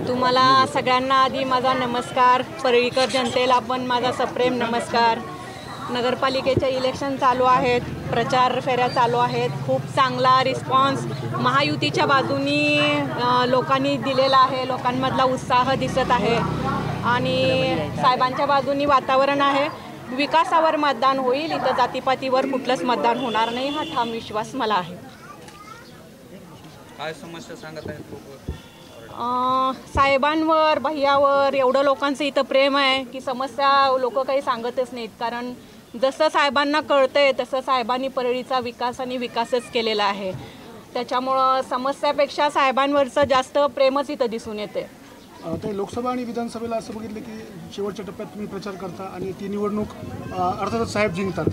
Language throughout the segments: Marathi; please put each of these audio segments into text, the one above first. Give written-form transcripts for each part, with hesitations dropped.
तुम्हाला सगळ्यांना आधी माझा नमस्कार, परळीकर जनतेला पण माझा सप्रेम नमस्कार। नगरपालिकेचे इलेक्शन चालू आहेत, प्रचार फेऱ्या चालू आहेत, खूप चांगला रिस्पॉन्स महायुतीच्या बाजूनी लोकांनी दिलेला आहे, लोकांमधला उत्साह दिसत आहे आणि साहेबांच्या बाजूनी वातावरण आहे। विकासावर मतदान होईल, इथं जातीपातीवर कुठलंच मतदान होणार नाही, हा ठाम विश्वास मला आहे। काय समस्या सांगत आहेत लोक? साहेबांवर भैयावर एवढं लोकांचं इथं प्रेम आहे की समस्या लोक काही सांगतच नाहीत, कारण जसं साहेबांना कळतंय तसं साहेबांनी परळीचा विकास आणि विकासच केलेला आहे। त्याच्यामुळं समस्यापेक्षा साहेबांवरचं जास्त प्रेमच इथं दिसून येते। ते लोकसभा आणि विधानसभेला असं बघितलं की शेवटच्या टप्प्यात तुम्ही प्रचार करता आणि ती निवडणूक अर्थातच साहेब जिंकतात।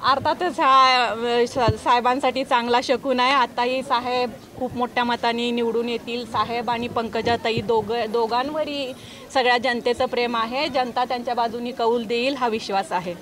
अर्थातच हा साहेबांसाठी चांगला शकून आहे। आताही साहेब खूप मोठ्या मताने निवडून येतील। साहेब आणि पंकजाताई दोघांवरही सगळ्या जनतेचं प्रेम आहे, जनता त्यांच्या बाजूनी कौल देईल हा विश्वास आहे।